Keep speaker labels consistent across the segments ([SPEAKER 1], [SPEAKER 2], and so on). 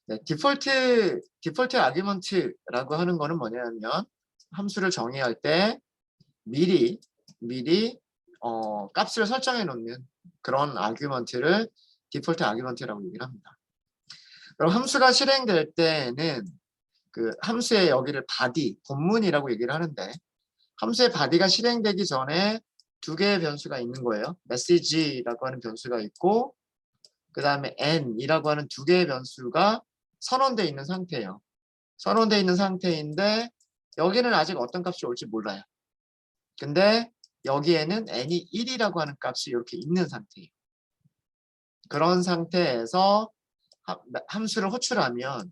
[SPEAKER 1] 네, 디폴트 아규먼트라고 하는 거는 뭐냐면 함수를 정의할 때 미리 값을 설정해 놓는 그런 아규먼트를 디폴트 아규먼트라고 얘기를 합니다. 그럼 함수가 실행될 때는 그 함수의 여기를 바디, 본문이라고 얘기를 하는데 함수의 바디가 실행되기 전에 두 개의 변수가 있는 거예요. message라고 하는 변수가 있고 그 다음에 n이라고 하는 두 개의 변수가 선언되어 있는 상태예요. 선언되어 있는 상태인데 여기는 아직 어떤 값이 올지 몰라요. 근데 여기에는 n이 1이라고 하는 값이 이렇게 있는 상태예요. 그런 상태에서 함수를 호출하면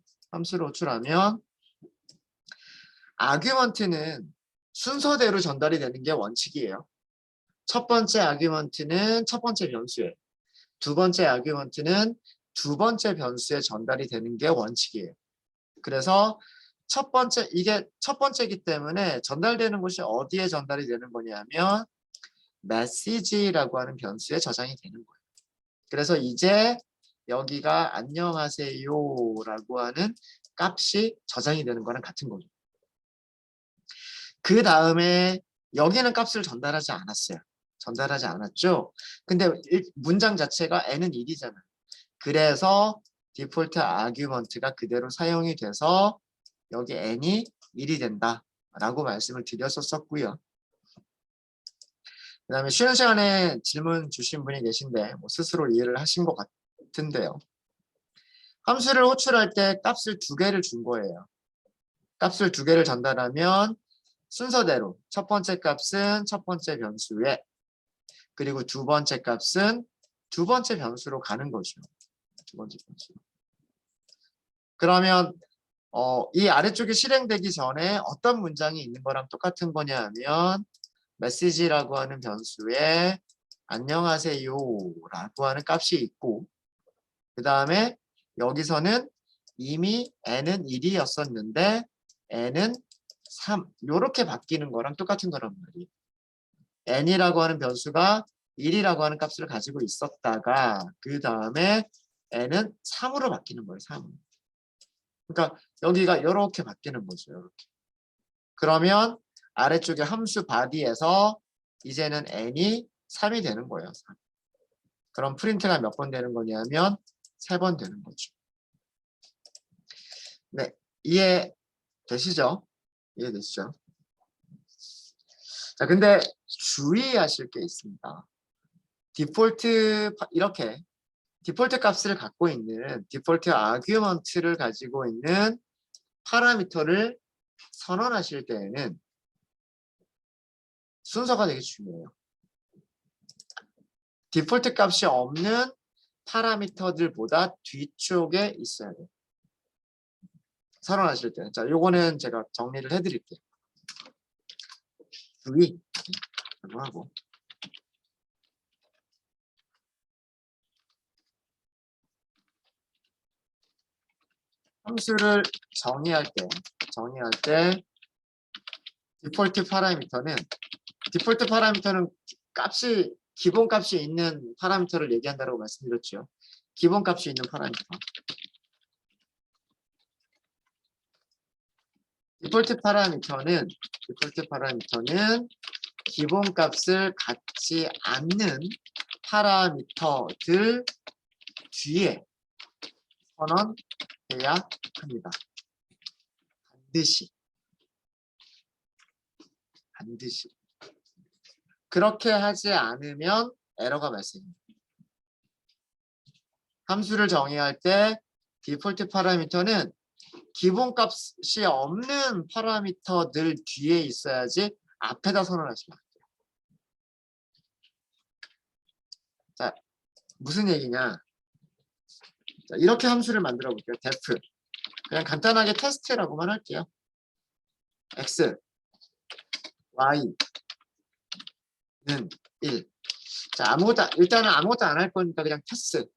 [SPEAKER 1] 아규먼트는 순서대로 전달이 되는 게 원칙이에요. 첫 번째 아규먼트는 첫 번째 변수에, 두 번째 아규먼트는 두 번째 변수에 전달이 되는 게 원칙이에요. 그래서 이게 첫 번째이기 때문에 전달되는 곳이 어디에 전달이 되는 거냐면 message라고 하는 변수에 저장이 되는 거예요. 그래서 이제 여기가 안녕하세요라고 하는 값이 저장이 되는 거랑 같은 거죠. 그 다음에 여기는 값을 전달하지 않았어요. 전달하지 않았죠. 근데 문장 자체가 n은 1이잖아요. 그래서 디폴트 아규먼트가 그대로 사용이 돼서 여기 n이 1이 된다라고 말씀을 드렸었고요. 그 다음에 쉬는 시간에 질문 주신 분이 계신데 뭐 스스로 이해를 하신 것 같은데요. 함수를 호출할 때 값을 두 개를 준 거예요. 값을 두 개를 전달하면 순서대로 첫 번째 값은 첫 번째 변수에 그리고 두 번째 값은 두 번째 변수로 가는 거죠. 두 번째 변수. 그러면 이 아래쪽이 실행되기 전에 어떤 문장이 있는 거랑 똑같은 거냐 하면 message라고 하는 변수에 안녕하세요라고 하는 값이 있고 그 다음에 여기서는 이미 n은 1이었었는데 n은 3 이렇게 바뀌는 거랑 똑같은 거란 말이에요. n이라고 하는 변수가 1이라고 하는 값을 가지고 있었다가 그 다음에 n은 3으로 바뀌는 거예요. 3. 그러니까 여기가 이렇게 바뀌는 거죠. 이렇게. 그러면 아래쪽에 함수 바디에서 이제는 n이 3이 되는 거예요. 3. 그럼 프린트가 몇 번 되는 거냐면 3번 되는 거죠. 네, 이해되시죠? 이해되시죠? 자, 근데 주의하실 게 있습니다. 이렇게 디폴트 값을 갖고 있는 디폴트 아규먼트를 가지고 있는 파라미터를 선언하실 때에는 순서가 되게 중요해요. 디폴트 값이 없는 파라미터들보다 뒤쪽에 있어야 돼요. 선언하실 때. 자, 요거는 제가 정리를 해드릴게요. 주의. 하고. 함수를 정의할 때 디폴트 파라미터는 기본 값이 있는 파라미터를 얘기한다고 말씀드렸죠. 기본 값이 있는 파라미터. 디폴트 파라미터는 기본 값을 갖지 않는 파라미터들 뒤에 선언해야 합니다. 반드시. 그렇게 하지 않으면 에러가 발생합니다. 함수를 정의할 때 디폴트 파라미터는 기본값이 없는 파라미터들 뒤에 있어야지 앞에다 선언하시면 안 돼요. 자, 무슨 얘기냐? 자, 이렇게 함수를 만들어 볼게요. def. 그냥 간단하게 테스트라고만 할게요. x, y는 1. 자, 일단은 아무것도 안 할 거니까 그냥 패스.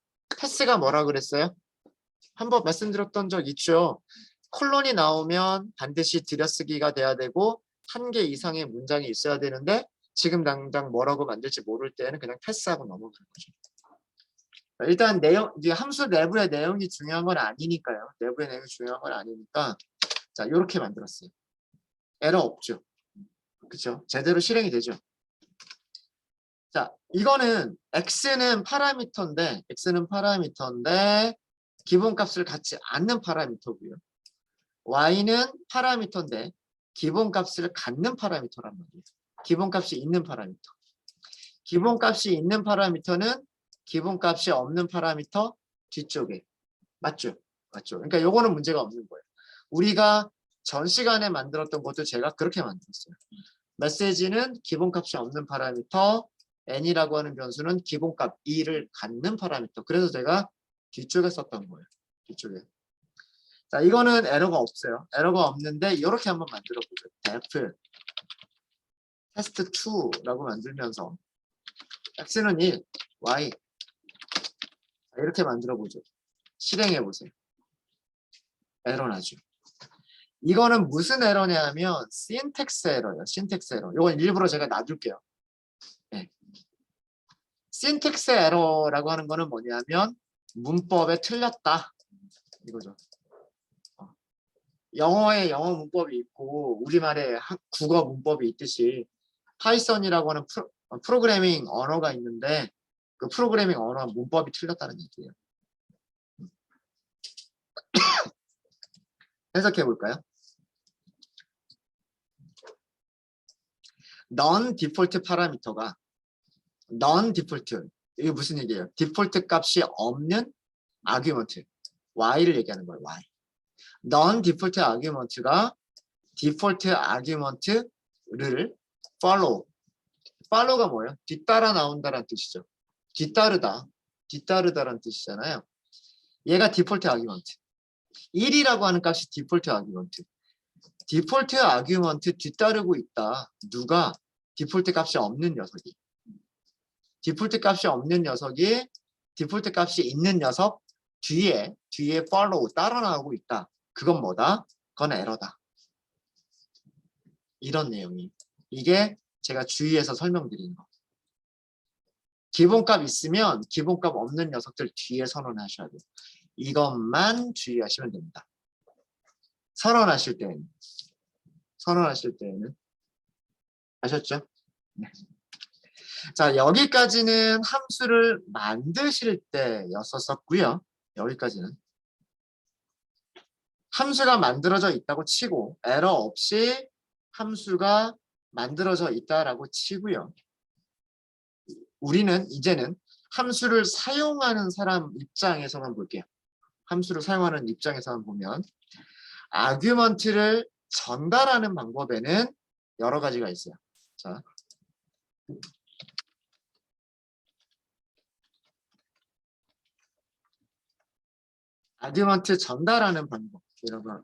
[SPEAKER 1] 패스가 뭐라 그랬어요? 한번 말씀드렸던 적 있죠. 콜론이 나오면 반드시 들여쓰기가 돼야 되고 한 개 이상의 문장이 있어야 되는데 지금 당장 뭐라고 만들지 모를 때는 그냥 패스하고 넘어가는 거죠. 일단 내용, 이제 함수 내부의 내용이 중요한 건 아니니까요. 내부의 내용이 중요한 건 아니니까 자, 이렇게 만들었어요. 에러 없죠. 그렇죠? 제대로 실행이 되죠. 자, 이거는 x는 파라미터인데 기본값을 갖지 않는 파라미터고요. y는 파라미터인데 기본값을 갖는 파라미터란 말이에요. 기본값이 있는 파라미터. 기본값이 있는 파라미터는 기본값이 없는 파라미터 뒤쪽에. 맞죠? 맞죠? 그러니까 요거는 문제가 없는 거예요. 우리가 전 시간에 만들었던 것도 제가 그렇게 만들었어요. 메시지는 기본값이 없는 파라미터, n이라고 하는 변수는 기본값 2를 갖는 파라미터. 그래서 제가 뒤쪽에 썼던 거예요. 뒤쪽에. 자, 이거는 에러가 없어요. 에러가 없는데 이렇게 한번 만들어 보죠. def test2라고 만들면서 x는 1, y 이렇게 만들어 보죠. 실행해 보세요. 에러 나죠. 이거는 무슨 에러냐면 신텍스 에러예요. 신텍스 에러. 이건 일부러 제가 놔둘게요. 네. 신텍스 에러라고 하는 거는 뭐냐면 문법에 틀렸다. 이거죠. 영어에 영어 문법이 있고 우리말에 국어 문법이 있듯이 파이썬이라고 하는 프로그래밍 언어가 있는데 그 프로그래밍 언어 문법이 틀렸다는 얘기예요. 해석해 볼까요? non 디폴트 파라미터가 non 디폴트 이게 무슨 얘기예요? 디폴트 값이 없는 아규먼트 y를 얘기하는 거예요. y. non 디폴트 아규먼트가 디폴트 아규먼트를 follow. follow가 뭐예요? 뒤따라 나온다라는 뜻이죠. 뒤따르다. 뒤따르다라는 뜻이잖아요. 얘가 디폴트 아규먼트. 1이라고 하는 값이 디폴트 아규먼트. 디폴트 아규먼트 뒤따르고 있다. 누가? 디폴트 값이 없는 녀석이. 디폴트 값이 없는 녀석이 디폴트 값이 있는 녀석 뒤에 follow 따라 나오고 있다. 그건 뭐다? 그건 에러다. 이런 내용이. 이게 제가 주의해서 설명드린 거. 기본값 있으면 기본값 없는 녀석들 뒤에 선언하셔야 돼요. 이것만 주의하시면 됩니다. 선언하실 때에는 아셨죠? 네. 자, 여기까지는 함수를 만드실 때였었고요. 여기까지는 함수가 만들어져 있다고 치고 에러 없이 함수가 만들어져 있다라고 치고요. 우리는 이제는 함수를 사용하는 사람 입장에서만 볼게요. 함수를 사용하는 입장에서만 보면 아규먼트를 전달하는 방법에는 여러 가지가 있어요. 자, 아규먼트 전달하는 방법이라고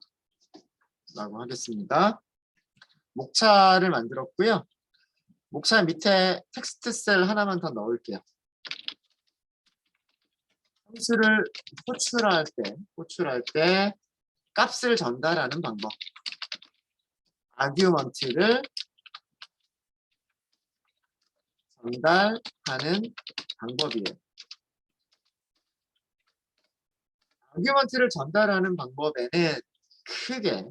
[SPEAKER 1] 하겠습니다. 목차를 만들었고요. 목차 밑에 텍스트 셀 하나만 더 넣을게요. 함수를 호출할 때 값을 전달하는 방법. 아규먼트를 전달하는 방법이에요. 아규먼트를 전달하는 방법에는 크게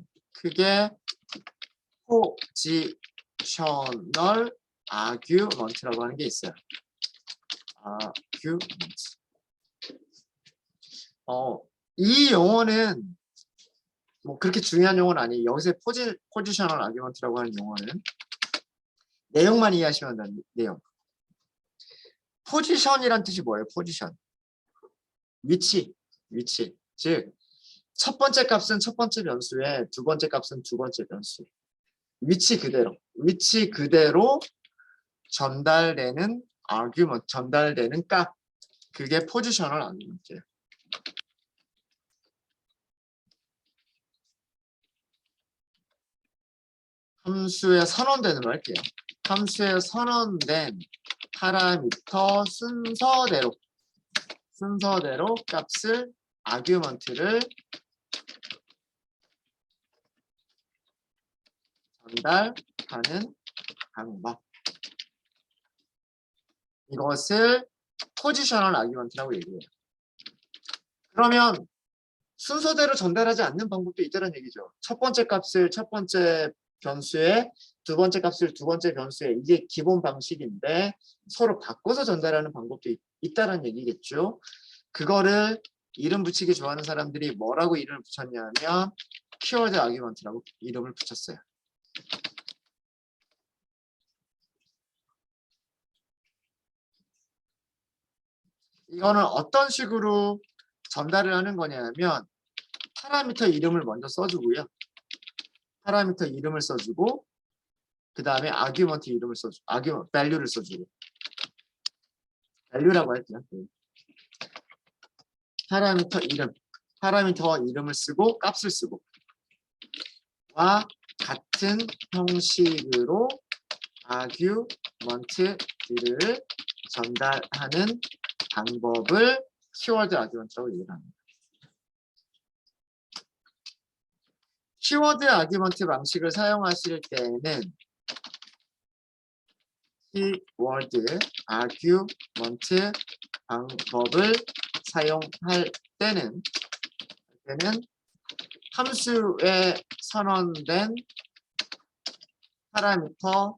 [SPEAKER 1] 포지셔널 아규먼트라고 하는 게 있어요. 아규먼트. 이 용어는 뭐 그렇게 중요한 용어는 아니에요. 여기서 포지셔널 아규먼트라고 하는 용어는 내용만 이해하시면 된다. 내용. 포지션이란 뜻이 뭐예요? 포지션. 위치. 즉 첫 번째 값은 첫 번째 변수에 두 번째 값은 두 번째 변수. 위치 그대로 전달되는 아규먼트, 전달되는 값. 그게 포지셔널 아규먼트예요. 함수에 선언되는 걸 할게요. 함수에 선언된 파라미터 순서대로 값을 아규먼트를 전달하는 방법. 이것을 포지셔널 아규먼트라고 얘기해요. 그러면 순서대로 전달하지 않는 방법도 있다는 얘기죠. 첫 번째 값을 첫 번째 변수에, 두 번째 값을 두 번째 변수에, 이게 기본 방식인데 서로 바꿔서 전달하는 방법도 있다는 얘기겠죠. 그거를 이름 붙이기 좋아하는 사람들이 뭐라고 이름을 붙였냐면 키워드 아규먼트라고 이름을 붙였어요. 이거는 어떤 식으로 전달을 하는 거냐면 파라미터 이름을 먼저 써주고요. 파라미터 이름을 써주고 그 다음에 아규먼트 이름을 써주고 밸류를 써주고 밸류라고 할게요. 파라미터 이름을 쓰고 값을 쓰고 와 같은 형식으로 아규먼트를 전달하는 방법을 키워드 아규먼트라고 얘기를 합니다. 키워드 아규먼트 방식을 사용하실 때는 키워드 아규먼트 방법을 사용할 때는 함수에 선언된 파라미터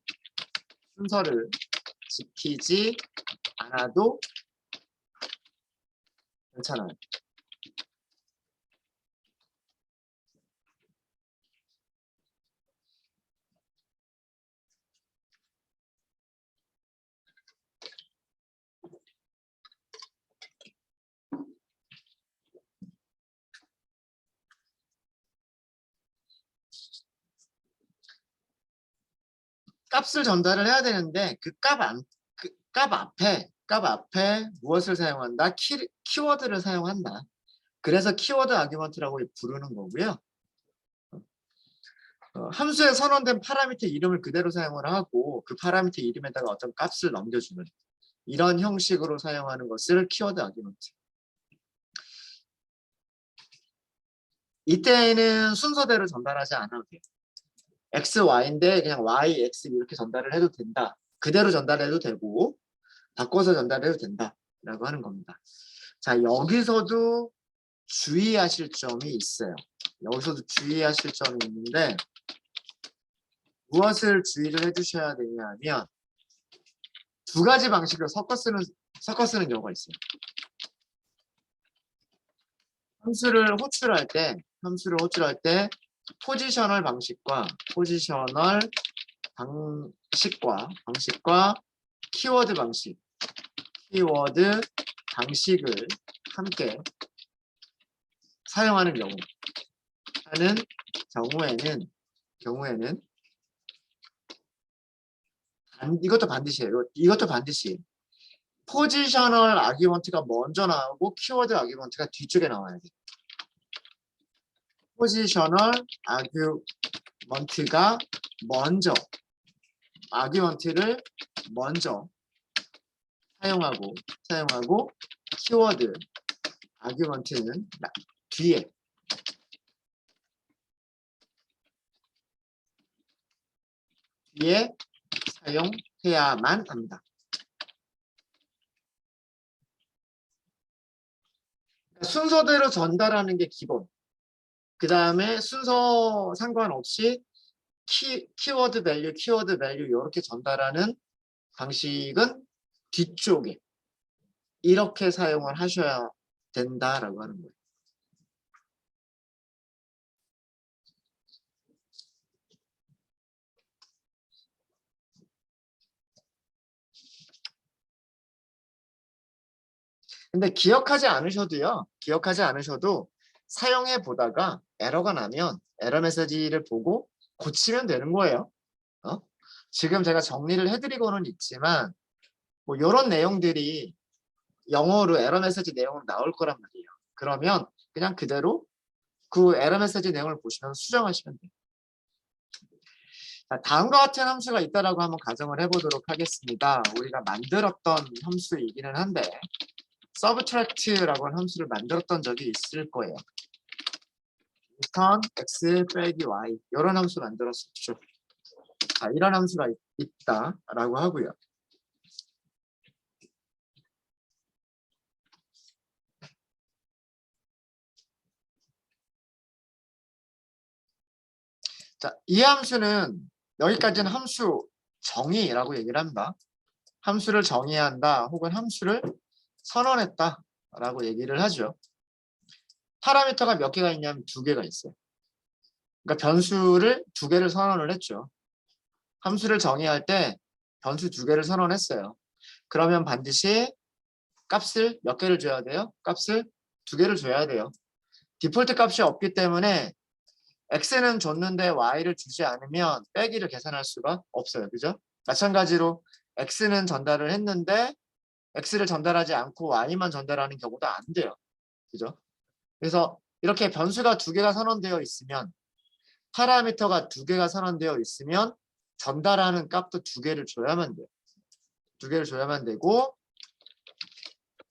[SPEAKER 1] 순서를 지키지 않아도 괜찮아요. 값을 전달을 해야 되는데 그 값 앞에 무엇을 사용한다? 키워드를 사용한다. 그래서 키워드 아규먼트라고 부르는 거고요. 함수에 선언된 파라미터 이름을 그대로 사용을 하고 그 파라미터 이름에다가 어떤 값을 넘겨주는 이런 형식으로 사용하는 것을 키워드 아규먼트. 이때는 순서대로 전달하지 않아도 돼요. X, Y인데 그냥 Y, X 이렇게 전달을 해도 된다. 그대로 전달해도 되고 바꿔서 전달해도 된다라고 하는 겁니다. 자, 여기서도 주의하실 점이 있어요. 여기서도 주의하실 점이 있는데 무엇을 주의를 해주셔야 되냐면 두 가지 방식을 섞어 쓰는 경우가 있어요. 함수를 호출할 때 포지셔널 방식과 키워드 방식을 함께 사용하는 경우에는 이것도 반드시예요. 이것도 반드시 포지셔널 아규먼트가 먼저 나오고 키워드 아규먼트가 뒤쪽에 나와야 돼. 포지셔널 아규먼트가 아규먼트를 먼저 사용하고 키워드 아규먼트는 뒤에 사용해야만 합니다. 순서대로 전달하는 게 기본. 그 다음에 순서 상관없이 키워드 밸류 이렇게 전달하는 방식은 뒤쪽에 이렇게 사용을 하셔야 된다라고 하는 거예요. 근데 기억하지 않으셔도 사용해 보다가 에러가 나면 에러 메시지를 보고 고치면 되는 거예요. 지금 제가 정리를 해드리고는 있지만 뭐 이런 내용들이 영어로 에러 메시지 내용으로 나올 거란 말이에요. 그러면 그냥 그대로 그 에러 메시지 내용을 보시면서 수정하시면 돼요. 자, 다음과 같은 함수가 있다라고 한번 가정을 해보도록 하겠습니다. 우리가 만들었던 함수이기는 한데 subtract라고 하는 함수를 만들었던 적이 있을 거예요. return x 빼기 y 이런 함수 만들었었죠. 자, 이런 함수가 있다라고 하고요. 자, 이 함수는 여기까지는 함수 정의라고 얘기를 합니다. 함수를 정의한다 혹은 함수를 선언했다라고 얘기를 하죠. 파라미터가 몇 개가 있냐면 2개가 있어요. 그러니까 변수를 2개를 선언을 했죠. 함수를 정의할 때 변수 2개를 선언했어요. 그러면 반드시 값을 몇 개를 줘야 돼요? 값을 2개를 줘야 돼요. 디폴트 값이 없기 때문에 x는 줬는데 y를 주지 않으면 빼기를 계산할 수가 없어요. 그죠? 마찬가지로 x는 전달을 했는데 x를 전달하지 않고 y만 전달하는 경우도 안 돼요. 그죠? 그래서 이렇게 변수가 2개가 선언되어 있으면 파라미터가 2개가 선언되어 있으면 전달하는 값도 2개를 줘야만 돼요. 2개를 줘야만 되고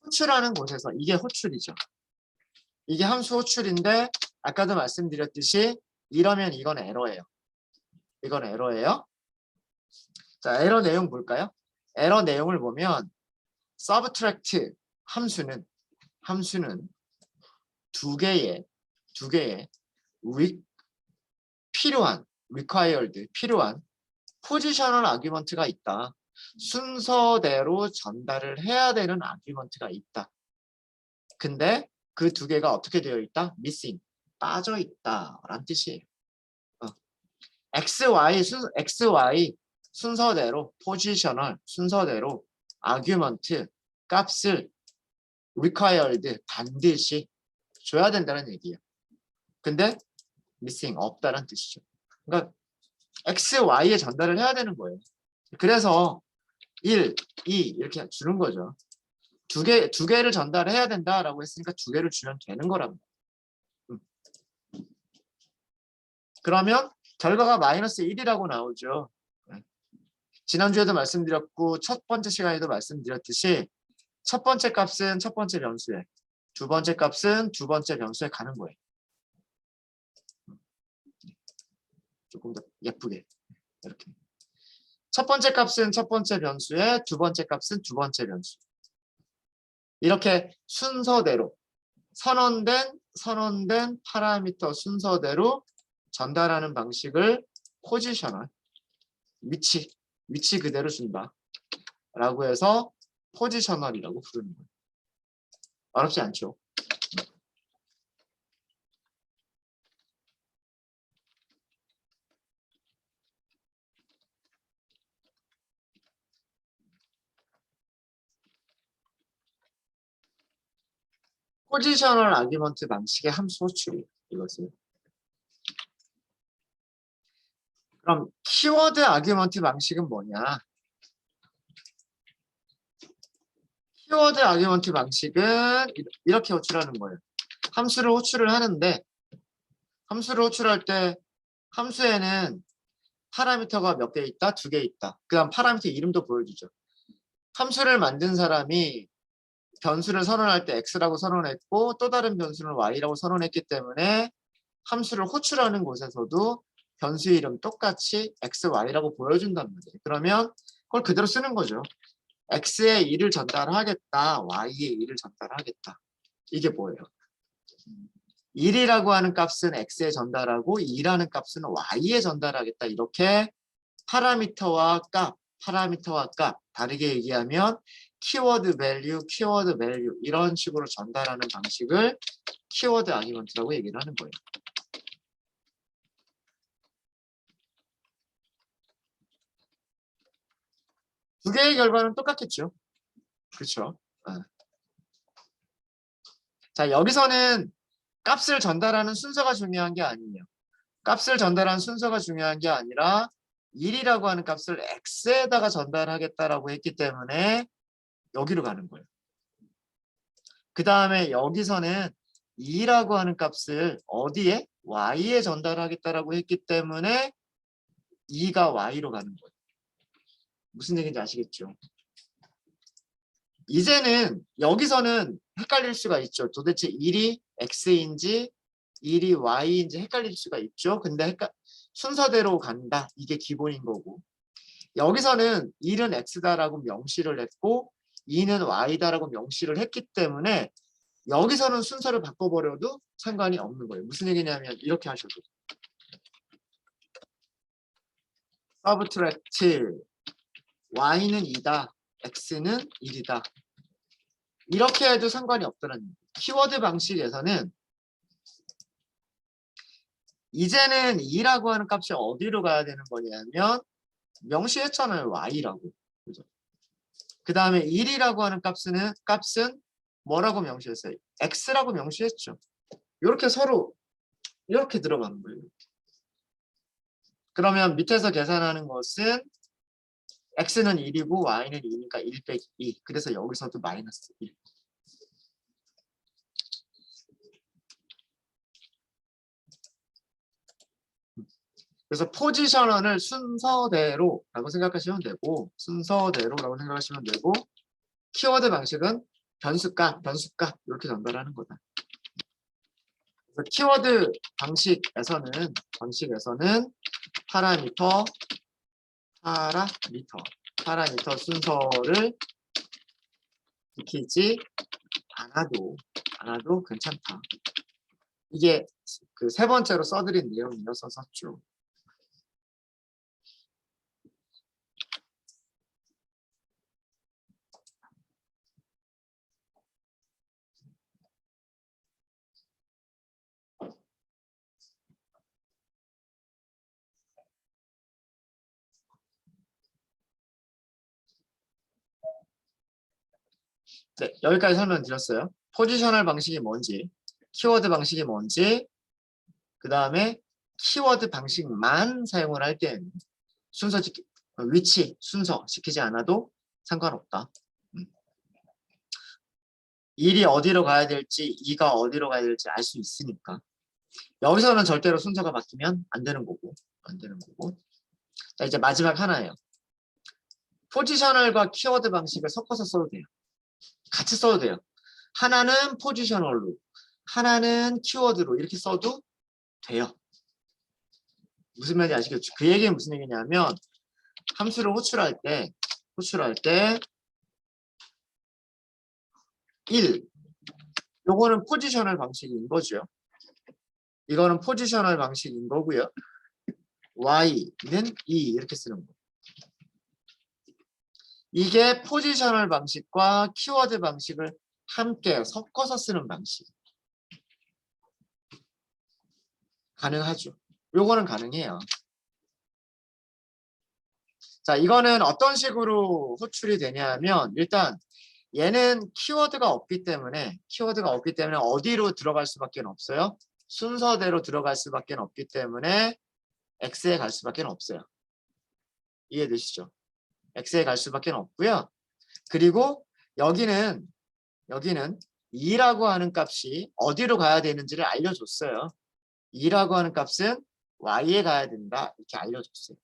[SPEAKER 1] 호출하는 곳에서 이게 호출이죠. 이게 함수 호출인데 아까도 말씀드렸듯이 이러면 이건 에러예요. 이건 에러예요. 자, 에러 내용 볼까요? 에러 내용을 보면 subtract 함수는 2개의 필요한 required 필요한 포지셔널 아규먼트가 있다. 순서대로 전달을 해야 되는 아규먼트가 있다. 근데 그 2개가 어떻게 되어 있다? missing 빠져 있다 라는 뜻이에요. XY 순서대로 포지셔널 순서대로 아규먼트 값을 required 반드시 줘야 된다는 얘기예요. 근데 missing 없다는 뜻이죠. 그러니까 X, Y에 전달을 해야 되는 거예요. 그래서 1, 2 이렇게 주는 거죠. 두 개를 전달해야 된다라고 했으니까 2개를 주면 되는 거랍니다. 그러면 결과가 마이너스 1이라고 나오죠. 지난주에도 말씀드렸고 첫 번째 시간에도 말씀드렸듯이 첫 번째 값은 첫 번째 변수에, 두 번째 값은 두 번째 변수에 가는 거예요. 조금 더 예쁘게 이렇게. 첫 번째 값은 첫 번째 변수에, 두 번째 값은 두 번째 변수. 이렇게 순서대로 선언된 파라미터 순서대로 전달하는 방식을 포지셔널, 위치 그대로 준다 라고 해서 포지셔널이라고 부르는 거예요. 어렵지 않죠? 포지셔널 아규먼트 방식의 함수 호출이에요. 이것은. 그럼 키워드 아규먼트 방식은 뭐냐? 키워드 아규먼트 방식은 이렇게 호출하는 거예요. 함수를 호출을 하는데 함수를 호출할 때 함수에는 파라미터가 몇 개 있다? 2개 있다. 그 다음 파라미터 이름도 보여주죠. 함수를 만든 사람이 변수를 선언할 때 x라고 선언했고 또 다른 변수는 y라고 선언했기 때문에 함수를 호출하는 곳에서도 변수 이름 똑같이 x, y라고 보여준단 말이에요. 그러면 그걸 그대로 쓰는 거죠. x의 2를 전달하겠다. y의 2를 전달하겠다. 이게 뭐예요? 1이라고 하는 값은 x에 전달하고 2라는 값은 y에 전달하겠다. 이렇게 파라미터와 값 다르게 얘기하면 키워드 밸류 이런 식으로 전달하는 방식을 키워드 아규먼트라고 얘기를 하는 거예요. 두 개의 결과는 똑같겠죠. 그렇죠. 자, 여기서는 값을 전달하는 순서가 중요한 게 아니에요. 값을 전달하는 순서가 중요한 게 아니라 1이라고 하는 값을 x에다가 전달하겠다라고 했기 때문에 여기로 가는 거예요. 그 다음에 여기서는 2라고 하는 값을 어디에? y에 전달하겠다라고 했기 때문에 2가 y로 가는 거예요. 무슨 얘기인지 아시겠죠? 이제는 여기서는 헷갈릴 수가 있죠. 도대체 1이 x인지 1이 y인지 헷갈릴 수가 있죠. 근데 순서대로 간다. 이게 기본인 거고. 여기서는 1은 x다라고 명시를 했고 2는 y다라고 명시를 했기 때문에 여기서는 순서를 바꿔버려도 상관이 없는 거예요. 무슨 얘기냐면 이렇게 하셔도 돼요. 서브트랙트 y는 2다, x는 1이다. 이렇게 해도 상관이 없더라는 얘기예요. 키워드 방식에서는 이제는 2라고 하는 값이 어디로 가야 되는 거냐면 명시했잖아요. y라고. 그죠? 그 다음에 1이라고 하는 값은 뭐라고 명시했어요? x라고 명시했죠. 이렇게 서로 이렇게 들어가는 거예요. 그러면 밑에서 계산하는 것은 x는 1이고 y는 2니까 1 빼기 2. 그래서 여기서도 마이너스 1. 그래서 포지셔널을 순서대로라고 생각하시면 되고 순서대로라고 생각하시면 되고 키워드 방식은 변수값 이렇게 전달하는 거다. 그래서 키워드 방식에서는 파라미터 순서를 지키지 않아도 괜찮다. 이게 그 세 번째로 써드린 내용이어서 썼죠. 네, 여기까지 설명드렸어요. 포지셔널 방식이 뭔지, 키워드 방식이 뭔지, 그 다음에 키워드 방식만 사용을 할 때는 위치 순서 지키지 않아도 상관없다. 1이 어디로 가야 될지 2가 어디로 가야 될지 알 수 있으니까 여기서는 절대로 순서가 바뀌면 안 되는 거고 자, 이제 마지막 하나예요. 포지셔널과 키워드 방식을 섞어서 써도 돼요. 같이 써도 돼요. 하나는 포지셔널로 하나는 키워드로 이렇게 써도 돼요. 무슨 말인지 아시겠죠? 그 얘기는 무슨 얘기냐면 함수를 호출할 때 1 요거는 포지셔널 방식인 거죠. 이거는 포지셔널 방식인 거고요. y는 2 이렇게 쓰는 거. 이게 포지셔널 방식과 키워드 방식을 함께 섞어서 쓰는 방식. 가능하죠. 요거는 가능해요. 자, 이거는 어떤 식으로 호출이 되냐면 일단 얘는 키워드가 없기 때문에 어디로 들어갈 수밖에 없어요? 순서대로 들어갈 수밖에 없기 때문에 x에 갈 수밖에 없어요. 이해되시죠? x에 갈 수밖에 없고요. 그리고 여기는 2라고 하는 값이 어디로 가야 되는지를 알려줬어요. 2라고 하는 값은 y에 가야 된다. 이렇게 알려줬어요.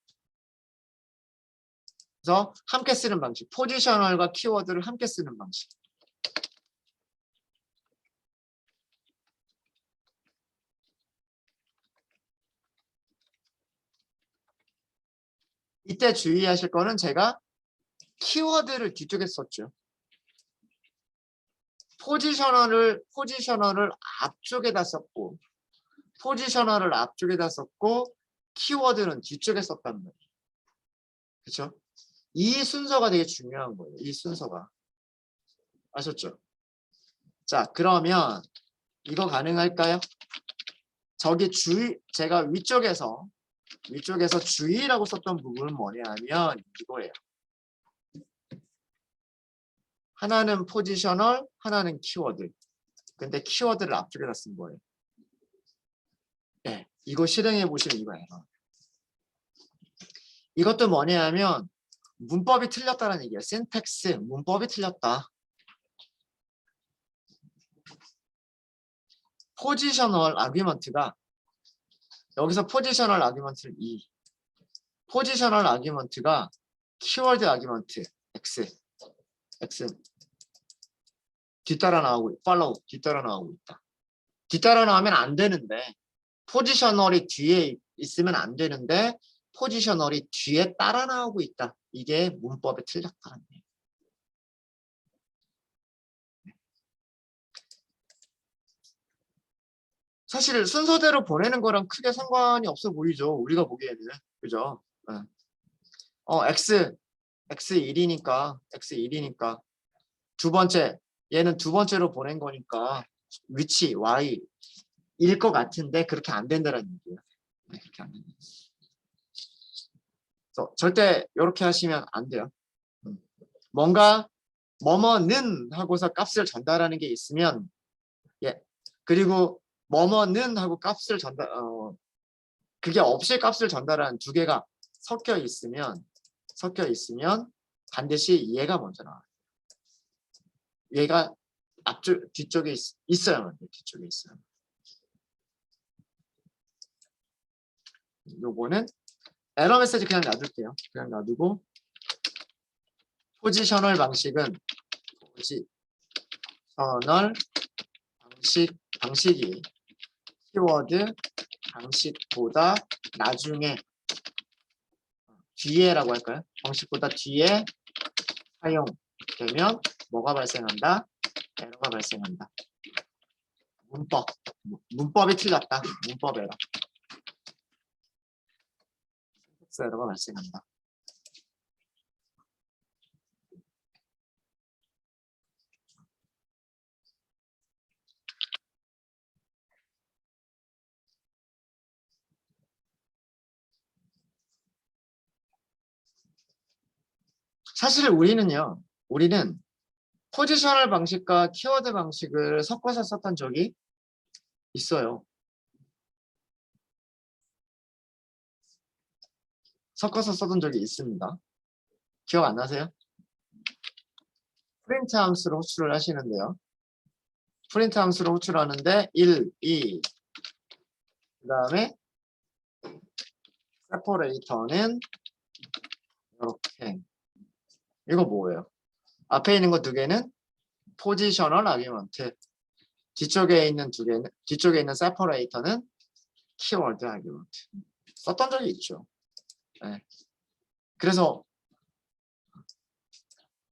[SPEAKER 1] 그래서 함께 쓰는 방식, 포지셔널과 키워드를 함께 쓰는 방식. 이때 주의하실 거는 제가 키워드를 뒤쪽에 썼죠. 포지셔널을 앞쪽에다 썼고 키워드는 뒤쪽에 썼단 말이에요. 그렇죠? 이 순서가 되게 중요한 거예요. 이 순서가. 아셨죠? 자, 그러면 이거 가능할까요? 제가 위쪽에서 주의라고 썼던 부분은 뭐냐면 이거예요. 하나는 포지셔널, 하나는 키워드. 근데 키워드를 앞쪽에다 쓴 거예요. 네, 이거 실행해 보시면 이거예요. 이것도 뭐냐면 문법이 틀렸다는 얘기예요. 신텍스, 문법이 틀렸다. 포지셔널 아규먼트가 여기서 포지셔널 아규먼트를 2. 포지셔널 아규먼트가 키워드 아규먼트 x 뒤따라 나오고 뒤따라 나오고 있다. 뒤따라 나오면 안 되는데 포지셔널이 뒤에 있으면 안 되는데 포지셔널이 뒤에 따라 나오고 있다. 이게 문법에 틀렸다는 얘기예요. 사실 순서대로 보내는 거랑 크게 상관이 없어 보이죠. 우리가 보기에는. 그죠? 네. x1이니까 두 번째, 얘는 두 번째로 보낸 거니까 위치 y 일 것 같은데 그렇게 안 된다는 얘기예요. 네, 그렇게 안 된다. 그래서 절대 이렇게 하시면 안 돼요. 뭔가 뭐뭐는 하고서 값을 전달하는 게 있으면 그리고 뭐뭐는 하고 값을 그게 없이 값을 전달하는 두 개가 섞여 있으면 반드시 얘가 먼저 나와요. 얘가 뒤쪽에 있어야만 돼요. 뒤쪽에 있어요. 요거는 에러 메시지 그냥 놔둘게요. 그냥 놔두고 포지셔널 방식은 방식이 키워드 방식보다 나중에 뒤에라고 할까요? 방식보다 뒤에 사용되면 뭐가 발생한다? 에러가 발생한다. 문법이 틀렸다. 문법 에러. 에러가 발생한다. 사실 우리는 포지셔널 방식과 키워드 방식을 섞어서 썼던 적이 있어요. 섞어서 썼던 적이 있습니다. 기억 안 나세요? 프린트 함수로 호출을 하시는데요. 프린트 함수로 호출하는데 1, 2, 그 다음에 세퍼레이터는 이렇게. 이거 뭐예요? 앞에 있는 거 두 개는 포지셔널 아규먼트. 뒤쪽에 있는 세퍼레이터는 키워드 아규먼트. 썼던 적이 있죠. 네. 그래서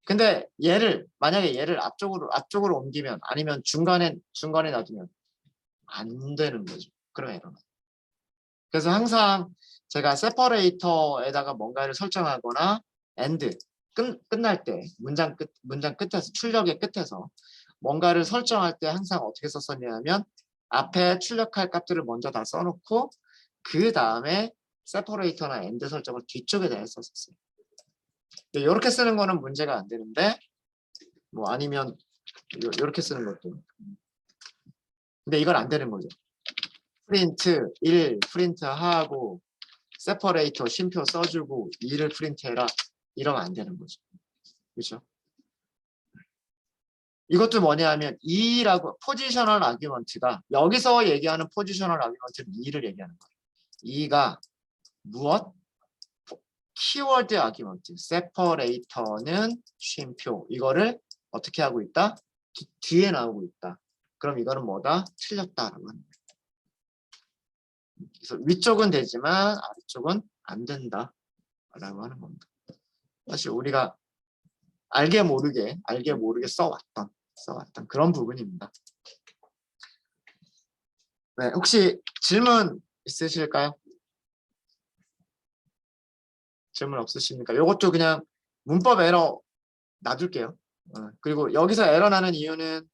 [SPEAKER 1] 근데 만약에 얘를 앞쪽으로 옮기면 아니면 중간에 놔두면 안 되는 거죠. 그럼 에러는. 그래서 항상 제가 세퍼레이터에다가 뭔가를 설정하거나 and 끝날 때 문장 끝에서 출력의 끝에서 뭔가를 설정할 때 항상 어떻게 썼었냐면 앞에 출력할 값들을 먼저 다 써놓고 그 다음에 세퍼레이터나 and 설정을 뒤쪽에다 했었어요. 이렇게 쓰는 거는 문제가 안 되는데 뭐 아니면 이렇게 쓰는 것도. 근데 이건 안 되는 거죠. 프린트 1 프린트하고 세퍼레이터 쉼표 써주고 2를 프린트해라 이러면 안 되는 거죠. 그렇죠? 이것도 뭐냐 하면 2라고 포지셔널 아규먼트가 여기서 얘기하는 포지셔널 아규먼트는 2를 얘기하는 거예요. 2가 무엇? 키워드 아규먼트. 세퍼레이터는 쉼표. 이거를 어떻게 하고 있다? 뒤에 나오고 있다. 그럼 이거는 뭐다? 틀렸다라고 하는 거예요. 그래서 위쪽은 되지만 아래쪽은 안 된다 라고 하는 겁니다. 사실 우리가 알게 모르게 써왔던 그런 부분입니다. 네, 혹시 질문 있으실까요? 질문 없으십니까? 이것도 그냥 문법 에러 놔둘게요. 그리고 여기서 에러 나는 이유는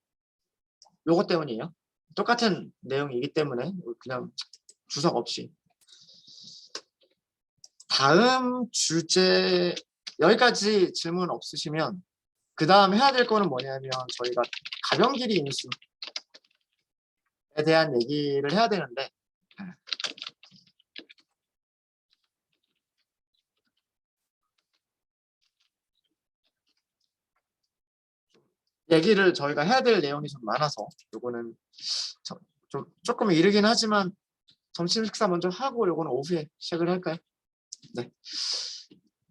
[SPEAKER 1] 요것 때문이에요. 똑같은 내용이기 때문에 그냥 주석 없이. 다음 주제 여기까지 질문 없으시면 그 다음 해야 될 거는 뭐냐면 저희가 가변길이 인수에 대한 얘기를 해야 되는데 얘기를 저희가 해야 될 내용이 좀 많아서 요거는 조금 이르긴 하지만 점심 식사 먼저 하고 요거는 오후에 시작을 할까요? 네.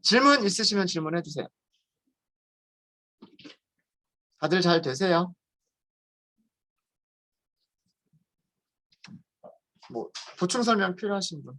[SPEAKER 1] 질문 있으시면 질문해 주세요. 다들 잘 되세요? 뭐 보충 설명 필요하신 분?